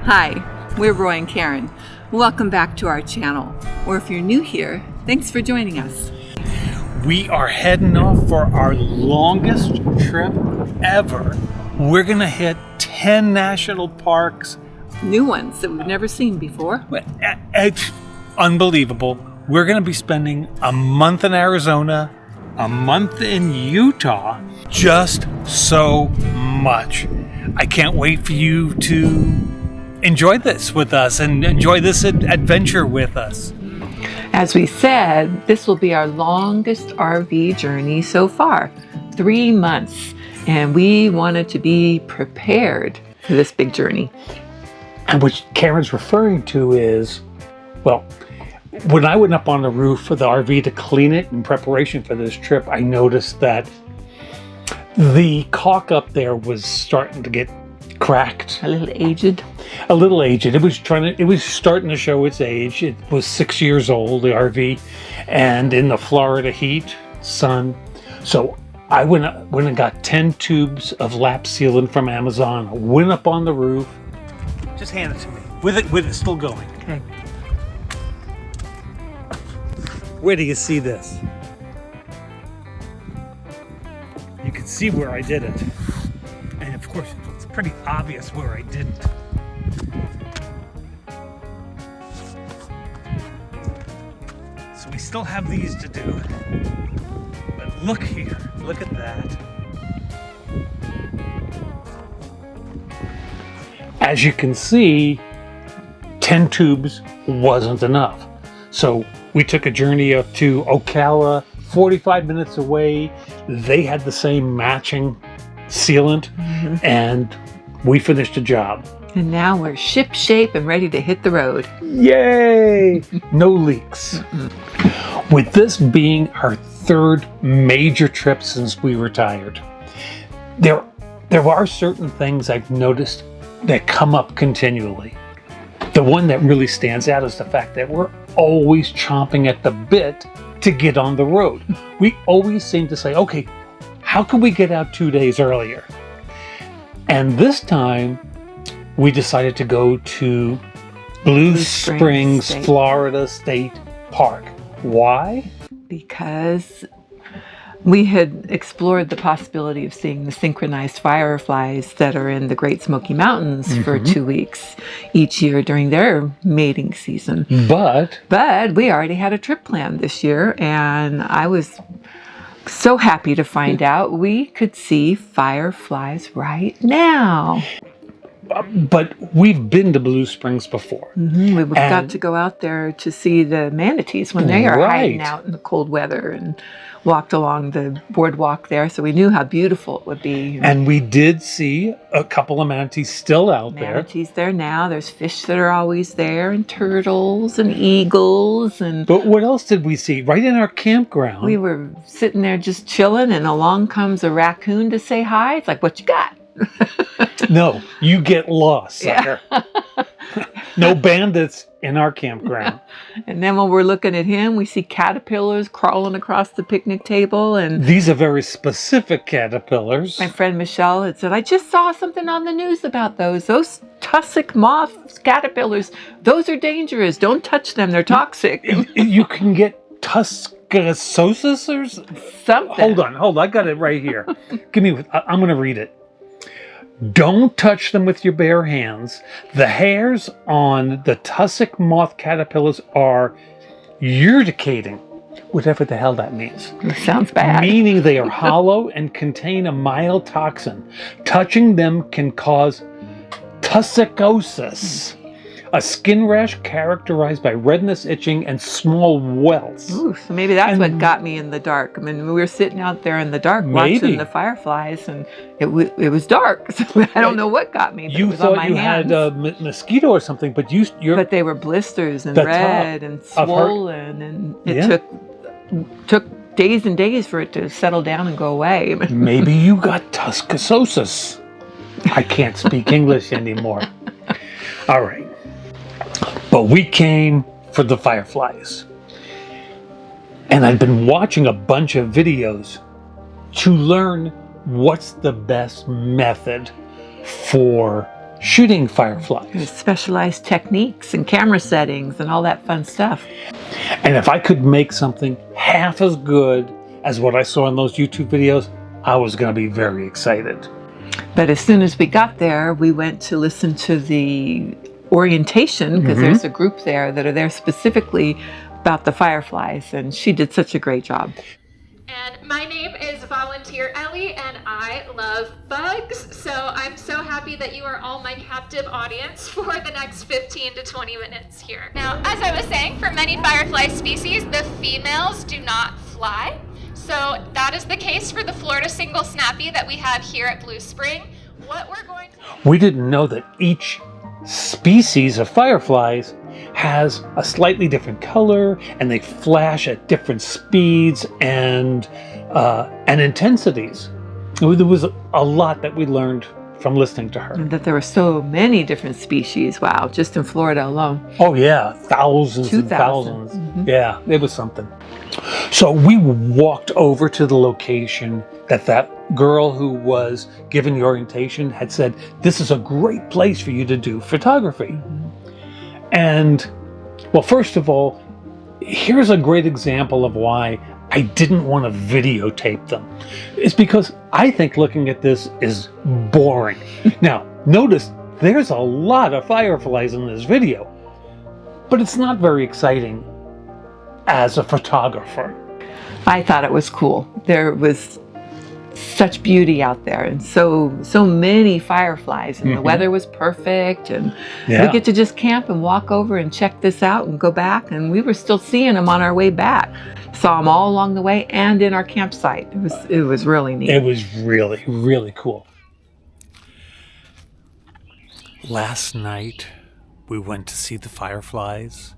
Hi, we're Roy and Karen. Welcome back to our channel. Or if you're new here, thanks for joining us. We are heading off for our longest trip ever. We're gonna hit 10 national parks. New ones that we've never seen before. It's unbelievable. We're gonna be spending a month in Arizona, a month in Utah, just so much. I can't wait for you to enjoy this with us and enjoy this adventure with us. As we said, this will be our longest RV journey so far, 3 months. And we wanted to be prepared for this big journey. And what Karen's referring to is, well, when I went up on the roof of the RV to clean it in preparation for this trip, I noticed that the caulk up there was starting to get cracked. A little aged. A little aged. It was starting to show its age. It was 6 years old, the RV, and in the Florida heat, sun. So I went and got 10 tubes of lap sealant from Amazon, went up on the roof. Just hand it to me. With it still going. Okay. Where do you see this? You can see where I did it. And of course, it's pretty obvious where I didn't. So we still have these to do. But look here, look at that. As you can see, 10 tubes wasn't enough. So we took a journey up to Ocala, 45 minutes away. They had the same matching sealant, and we finished the job. And now we're ship shape and ready to hit the road. Yay! No leaks. With this being our third major trip since we retired, there are certain things I've noticed that come up continually. The one that really stands out is the fact that we're always chomping at the bit to get on the road. We always seem to say, okay, how can we get out 2 days earlier? And this time we decided to go to Blue Springs, Florida State Park. Why? Because we had explored the possibility of seeing the synchronized fireflies that are in the Great Smoky Mountains for 2 weeks each year during their mating season. But we already had a trip planned this year, and I was so happy to find out we could see fireflies right now. But we've been to Blue Springs before. We got to go out there to see the manatees when they are hiding out in the cold weather, and walked along the boardwalk there, so we knew how beautiful it would be. And we did see a couple of manatees still out there. Manatees there now. There's fish that are always there, and turtles and eagles. But what else did we see? Right in our campground. We were sitting there just chilling, and along comes a raccoon to say hi. It's like, what you got? No, you get lost, sucker. Yeah. No bandits in our campground. And then when we're looking at him, we see caterpillars crawling across the picnic table. And these are very specific caterpillars. My friend Michelle had said, I just saw something on the news about those. Those tussock moth caterpillars, those are dangerous. Don't touch them. They're toxic. You can get tuscososis or something. Hold on. I got it right here. I'm going to read it. Don't touch them with your bare hands. The hairs on the tussock moth caterpillars are urticating, whatever the hell that means. Sounds bad. Meaning they are hollow and contain a mild toxin. Touching them can cause tussocosis, a skin rash characterized by redness, itching, and small welts. Ooh, so maybe that's what got me in the dark. I mean, we were sitting out there in the dark watching the fireflies, and it was dark. So I don't know what got me. But you it was on my thought you hands. had a mosquito or something, but but they were blisters and red and swollen, and it took days and days for it to settle down and go away. Maybe you got tuscososis. I can't speak English anymore. All right. But we came for the fireflies. And I've been watching a bunch of videos to learn what's the best method for shooting fireflies. There's specialized techniques and camera settings and all that fun stuff. And if I could make something half as good as what I saw in those YouTube videos, I was going to be very excited. But as soon as we got there, we went to listen to the orientation, because there's a group there that are there specifically about the fireflies, and she did such a great job. And my name is Volunteer Ellie, and I love bugs, so I'm so happy that you are all my captive audience for the next 15 to 20 minutes here. Now, as I was saying, for many firefly species, the females do not fly. So that is the case for the Florida single snappy that we have here at Blue Spring. What we're going to... We didn't know that each species of fireflies has a slightly different color, and they flash at different speeds and intensities. There was a lot that we learned from listening to her. And that there were so many different species. Wow, just in Florida alone. Oh yeah, thousands 2,000. and thousands. Yeah, it was something. So we walked over to the location that girl who was giving the orientation had said, this is a great place for you to do photography. And, well, first of all, here's a great example of why I didn't want to videotape them. It's because I think looking at this is boring. Now, notice there's a lot of fireflies in this video, but it's not very exciting as a photographer. I thought it was cool. There was such beauty out there, and so many fireflies, and the weather was perfect, and we get to just camp and walk over and check this out and go back, and we were still seeing them on our way back. Saw them all along the way and in our campsite. It was really neat. It was really, really cool. Last night we went to see the fireflies,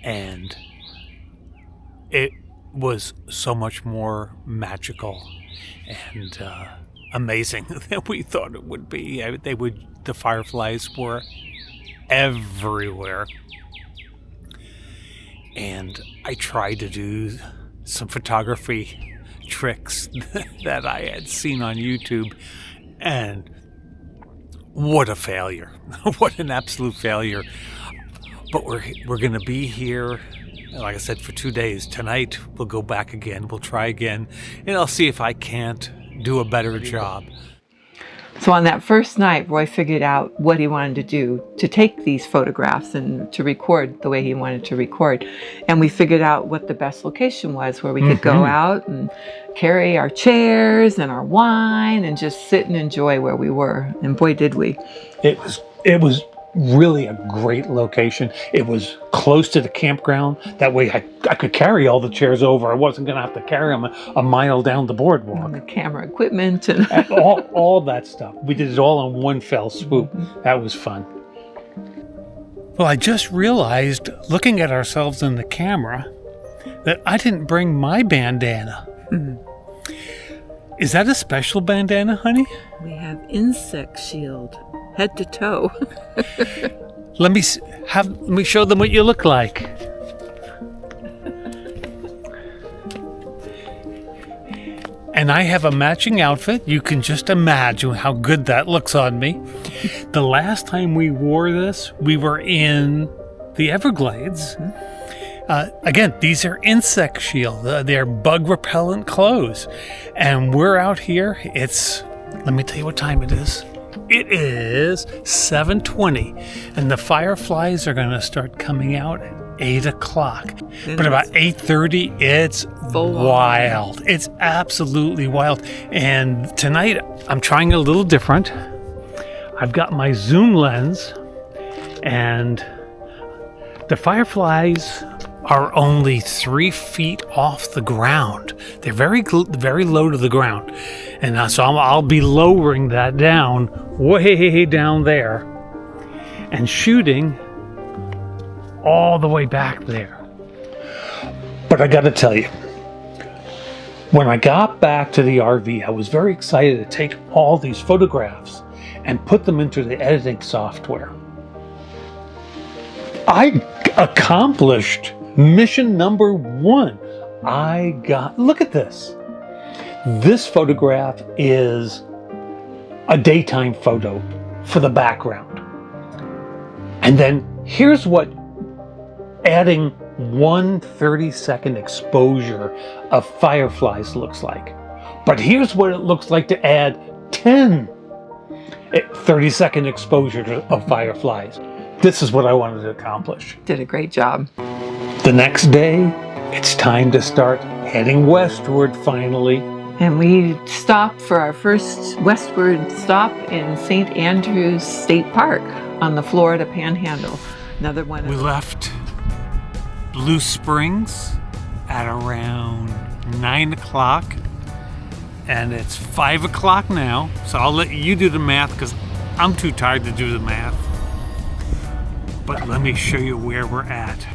and it was so much more magical and amazing than we thought it would be. The fireflies were everywhere, and I tried to do some photography tricks that I had seen on YouTube, and what a failure. What an absolute failure. But we're going to be here, like I said, for 2 days. Tonight we'll go back again, we'll try again, and I'll see if I can't do a better job. So on that first night, Roy figured out what he wanted to do to take these photographs and to record the way he wanted to record. And we figured out what the best location was, where we could go out and carry our chairs and our wine and just sit and enjoy where we were. And boy, did we. It was really a great location. It was close to the campground. That way I could carry all the chairs over. I wasn't going to have to carry them a mile down the boardwalk. And the camera equipment and all that stuff. We did it all in one fell swoop. That was fun. Well, I just realized, looking at ourselves in the camera, that I didn't bring my bandana. Is that a special bandana, honey? We have insect shield. Head to toe. Let me show them what you look like. And I have a matching outfit. You can just imagine how good that looks on me. The last time we wore this, we were in the Everglades. Again, these are insect shield. They're bug repellent clothes. And we're out here. Let me tell you what time it is. It is 7:20, and the fireflies are going to start coming out at 8 o'clock. But about 8:30, it's wild. It's absolutely wild. And tonight, I'm trying a little different. I've got my zoom lens, and the fireflies are only 3 feet off the ground. They're very low to the ground. And so I'll be lowering that down, way down there, and shooting all the way back there. But I gotta tell you, when I got back to the RV, I was very excited to take all these photographs and put them into the editing software. I accomplished mission number 1. Look at this. This photograph is a daytime photo for the background. And then here's what adding 1 30-second exposure of fireflies looks like. But here's what it looks like to add 10 30-second exposure of fireflies. This is what I wanted to accomplish. Did a great job. The next day, it's time to start heading westward finally. And we stopped for our first westward stop in St. Andrews State Park on the Florida Panhandle. Another one. We left Blue Springs at around 9 o'clock, and it's 5 o'clock now. So I'll let you do the math because I'm too tired to do the math. But let me show you where we're at.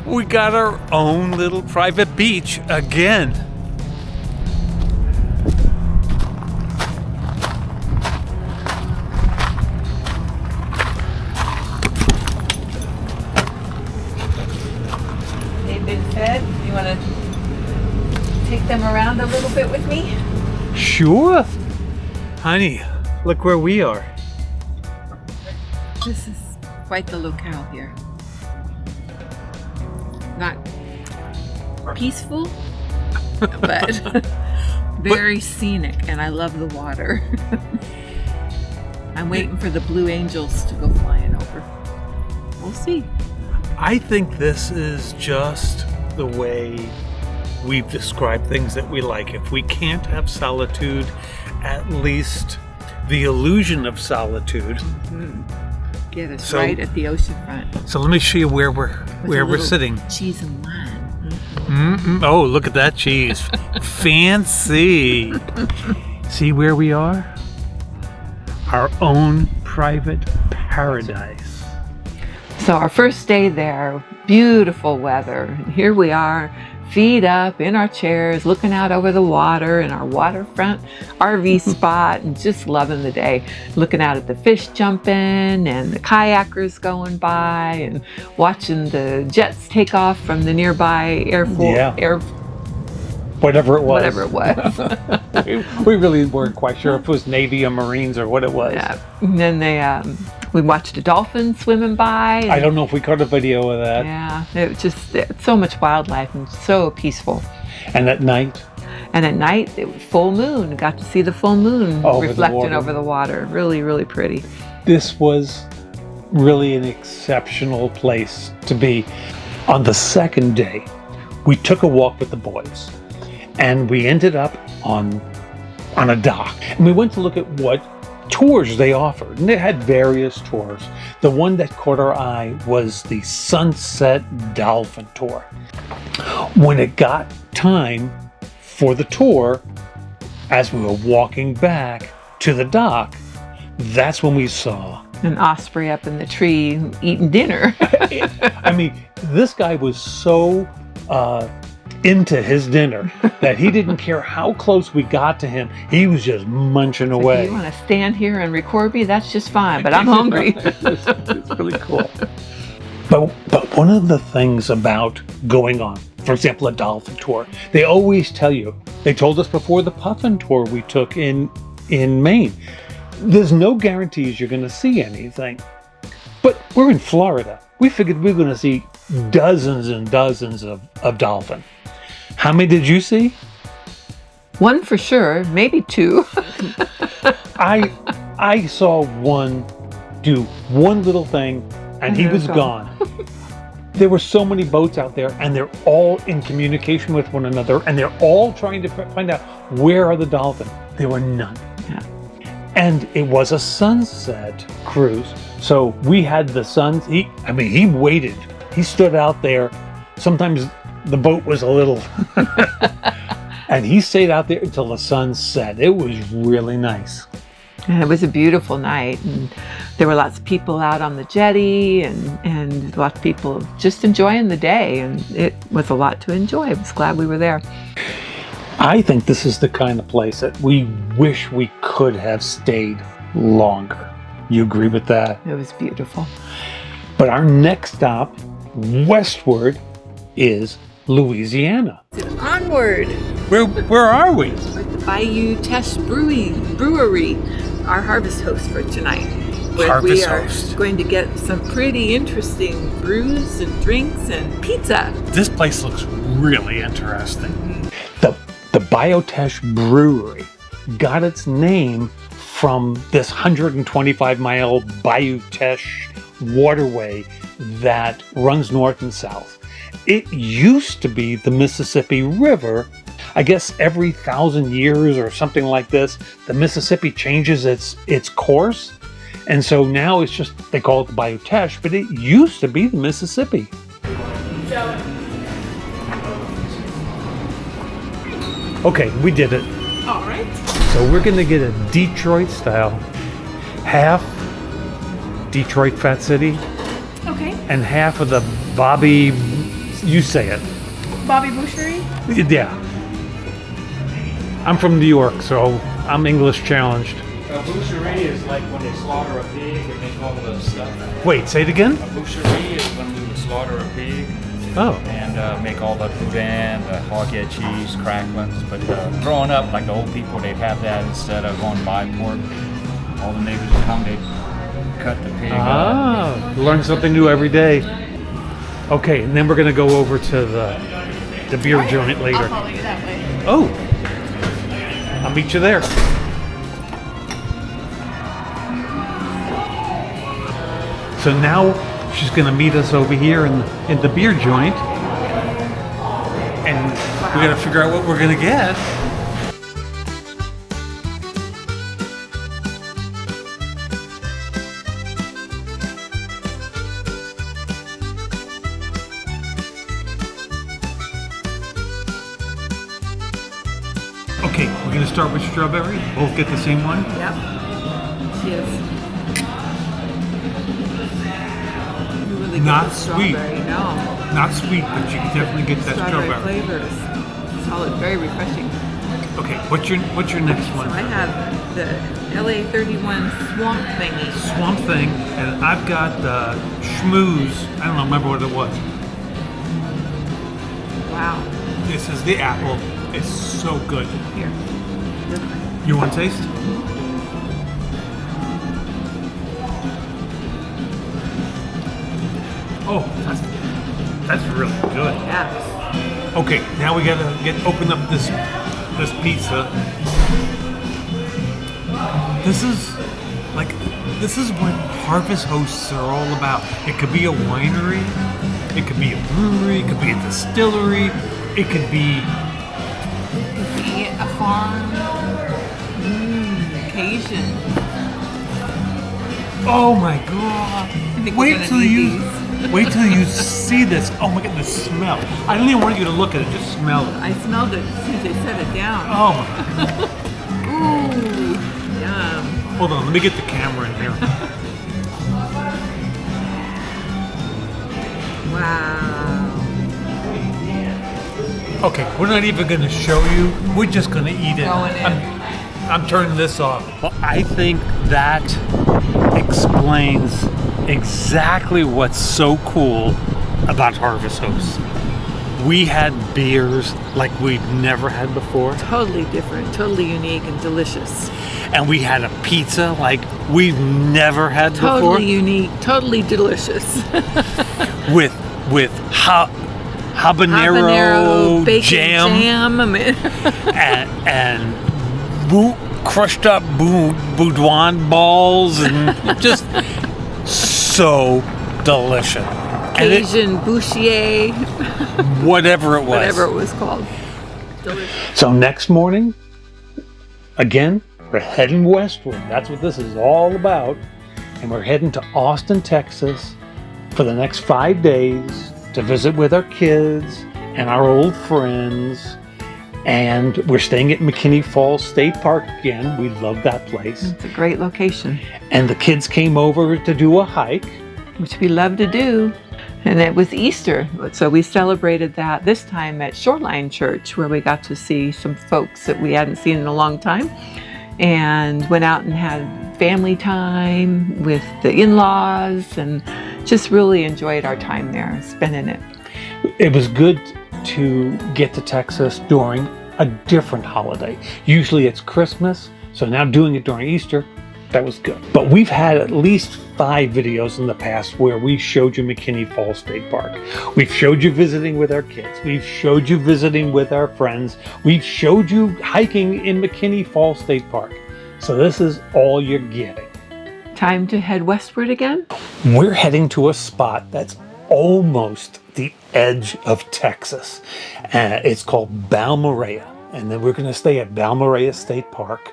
We got our own little private beach again. They've been fed. You want to take them around a little bit with me? Sure. Honey, look where we are. This is quite the locale here. Not peaceful, but very scenic, and I love the water. I'm waiting for the blue angels to go flying over. We'll see. I think this is just the way we've described things that we like. If we can't have solitude, at least the illusion of solitude. Get us right at the ocean front. So let me show you where we're sitting. Cheese and wine. Oh, look at that cheese. Fancy. See where we are? Our own private paradise. So our first day there, beautiful weather. And here we are, feet up in our chairs, looking out over the water in our waterfront RV spot and just loving the day. Looking out at the fish jumping and the kayakers going by and watching the jets take off from the nearby whatever it was. Whatever it was. we really weren't quite sure if it was Navy or Marines or what it was. Yeah. And then we watched a dolphin swimming by. I don't know if we caught a video of that. Yeah, it's so much wildlife and so peaceful. And at night? And at night, it was full moon. Got to see the full moon reflecting over the water. Really, really pretty. This was really an exceptional place to be. On the second day, we took a walk with the boys, and we ended up on a dock. And we went to look at what tours they offered, and they had various tours. The one that caught our eye was the Sunset Dolphin Tour. When it got time for the tour, as we were walking back to the dock, that's when we saw an osprey up in the tree eating dinner. I mean, this guy was so into his dinner that he didn't care how close we got to him. He was just munching away. If you want to stand here and record me, that's just fine, but I'm hungry. It's really cool. But one of the things about going on, for example, a dolphin tour, they always tell you, they told us before the puffin tour we took in Maine, there's no guarantees you're going to see anything. But we're in Florida. We figured we were going to see dozens and dozens of dolphin. How many did you see? One for sure, maybe two. I saw one do one little thing and he was gone. There were so many boats out there and they're all in communication with one another and they're all trying to find out where are the dolphins. There were none. Yeah. And it was a sunset cruise. So we had the sun. He waited. He stood out there. Sometimes the boat was a little, and he stayed out there until the sun set. It was really nice. And it was a beautiful night, and there were lots of people out on the jetty, and lots of people just enjoying the day, and it was a lot to enjoy. I was glad we were there. I think this is the kind of place that we wish we could have stayed longer. You agree with that? It was beautiful. But our next stop westward is Louisiana. Onward Where are we? with the Bayou Teche Brewery, our harvest host for tonight. Where Harvest we are host. going to get some pretty interesting brews and drinks and pizza. This place looks really interesting. The Bayou Teche Brewery got its name from this 125-mile Bayou Teche waterway that runs north and south. It used to be the Mississippi River. I guess every 1,000 years or something like this, the Mississippi changes its course. And so now it's just, they call it the Bayou Teche, but it used to be the Mississippi. Okay, we did it. All right. So we're gonna get a Detroit style, half Detroit Fat City Okay. and half of the Bobby, you say it. Bobby Boucherie? Yeah. I'm from New York, so I'm English challenged. A boucherie is like when they slaughter a pig and make all the stuff. Wait, say it again? A boucherie is when we would slaughter a pig Oh. and make all the boudin, the hog-head cheese, cracklings. But growing up, like the old people, they'd have that instead of going to buy pork. All the neighbors would come, they'd cut the pig up. Ah, learn something new every day. Okay, and then we're gonna go over to the beer joint later. I'll follow you that way. Oh, I'll meet you there. So now she's gonna meet us over here in the beer joint, and we gotta figure out what we're gonna get. Okay, we're gonna start with strawberry. Both get the same one. Yep. Cheers. You really get Not the sweet. strawberry, no. Not sweet, but you can definitely get that Strawberry strawberry. flavors. Solid, very refreshing. Okay, what's your next one? I have the LA 31 Swamp Thingy. Swamp Thing, and I've got the Schmooze. I don't remember what it was. Wow. This is the apple. It's so good. Here. You want to taste? Oh, that's really good. Yeah. Okay, now we gotta open up this pizza. This is what harvest hosts are all about. It could be a winery, it could be a brewery, it could be a distillery, it could be Be a farm. Cajun. oh my god. think we're gonna need Wait till you see this. Oh my god, the smell. I don't even want you to look at it, just smell it. I smelled it as soon as they set it down. Oh my Ooh. Yum. hold on, let me get the camera in here. Wow. Okay, we're not even gonna show you. We're just gonna eat it. Going in. I'm turning this off. Well, I think that explains exactly what's so cool about Harvest Host. We had beers like we'd never had before, Totally different, totally unique and delicious. and we had a pizza like we've never had before, Totally unique, totally delicious. with habanero bacon jam. I mean, and crushed up boudin balls and just so delicious. And Cajun bouchier, whatever it was. whatever it was called. Delicious. So next morning, again, we're heading westward. That's what this is all about. And we're heading to Austin, Texas for the next 5 days to visit with our kids and our old friends. And we're staying at McKinney Falls State Park again. We love that place. It's a great location, And the kids came over to do a hike. which we love to do. And it was Easter, so we celebrated that this time at Shoreline Church, where we got to see some folks that we hadn't seen in a long time, and went out and had family time with the in-laws, and just really enjoyed our time there, spending it. It was good to get to Texas during a different holiday. Usually it's Christmas, so now doing it during Easter, that was good. But we've had at least 5 videos in the past where we showed you McKinney Falls State Park. We've showed you visiting with our kids. We've showed you visiting with our friends. We've showed you hiking in McKinney Falls State Park. So this is all you're getting. Time to head westward again? We're heading to a spot that's almost the edge of Texas. It's called Balmorhea. And then we're going to stay at Balmorhea State Park,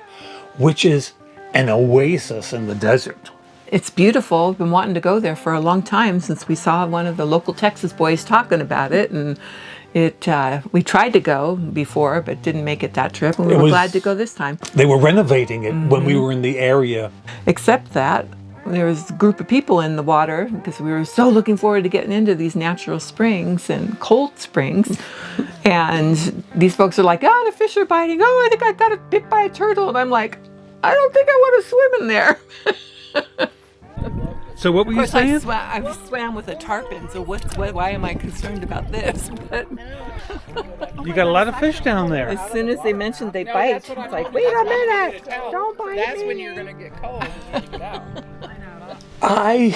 which is an oasis in the desert. It's beautiful. I've been wanting to go there for a long time since we saw one of the local Texas boys talking about it. And we tried to go before, but didn't make it that trip. And we were glad to go this time. They were renovating it when we were in the area. Except that there was a group of people in the water because we were so looking forward to getting into these natural springs and cold springs. And these folks are like, oh, the fish are biting. Oh, I think I got bit by a turtle. And I'm like, I don't think I want to swim in there. So what were you saying? I swam with a tarpon, so why am I concerned about this? But You got a lot of fish down there. as soon as they mentioned they bite, it's like, wait a minute, don't bite That's me. when you're gonna get cold. Take it out. I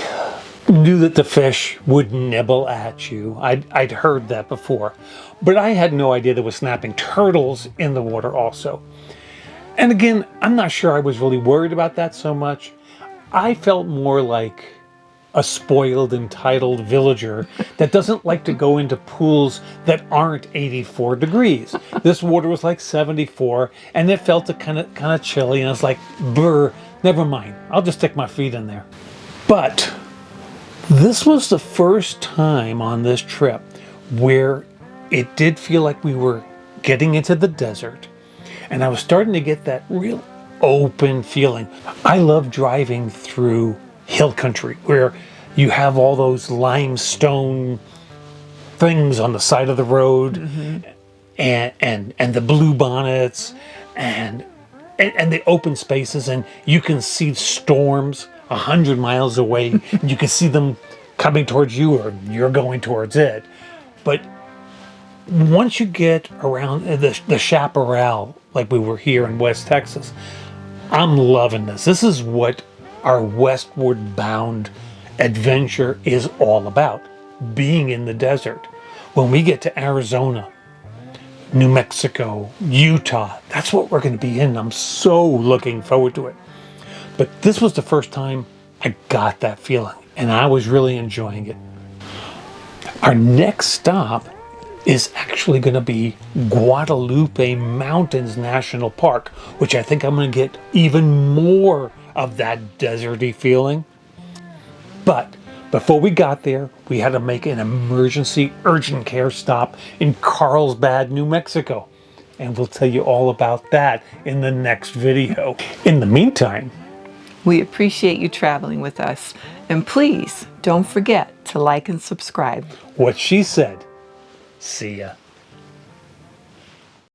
knew that the fish would nibble at you. I'd heard that before. But I had no idea there was snapping turtles in the water also. And again, I'm not sure I was really worried about that so much. I felt more like a spoiled, entitled villager that doesn't like to go into pools that aren't 84 degrees. This water was like 74, and it felt kind of chilly, and I was like, brr, never mind. I'll just stick my feet in there. But this was the first time on this trip where it did feel like we were getting into the desert, and I was starting to get that real open feeling. I love driving through hill country where you have all those limestone things on the side of the road, and the blue bonnets and the open spaces, and you can see storms 100 miles away and you can see them coming towards you or you're going towards it. But once you get around the chaparral, like we were here in West Texas, I'm loving this. This is what our westward bound adventure is all about, being in the desert. When we get to Arizona, New Mexico, Utah, that's what we're going to be in. I'm so looking forward to it. But this was the first time I got that feeling, and I was really enjoying it. Our next stop is actually going to be Guadalupe Mountains National Park, which I think I'm going to get even more of that deserty feeling. But before we got there, we had to make an emergency urgent care stop in Carlsbad, New Mexico. And we'll tell you all about that in the next video. In the meantime, We appreciate you traveling with us. And please don't forget to like and subscribe. what she said. See ya.